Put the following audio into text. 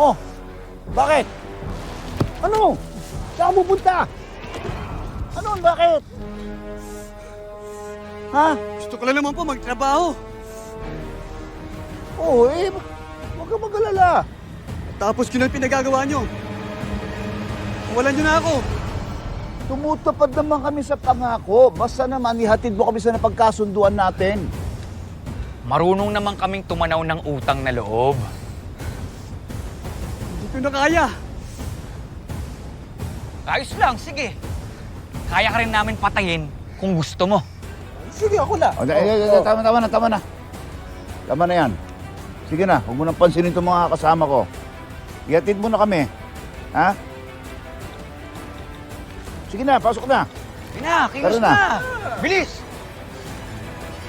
mo? Bakit? Ano? Saan ka pupunta? Ano? Bakit? Ha? Gusto ko lang naman po magtrabaho. Oo, huwag ka mag-alala. Tapos yun ang pinagagawa nyo. Walan nyo na ako. Tumutupad naman kami sa pangako. Basta naman, ihatid mo kami sa napagkasunduan natin. Marunong naman kaming tumanaw ng utang na loob. Hindi ko na kaya. Ayos lang, sige. Kaya ka rin namin patayin kung gusto mo. Sige, ako na. Tama na. Tama na yan. Sige na, huwag mo nang pansinin itong mga kasama ko. Ihatid mo na kami. Ha? Sige na, pasok na. Sige na, kilos Tara na. na. Bilis!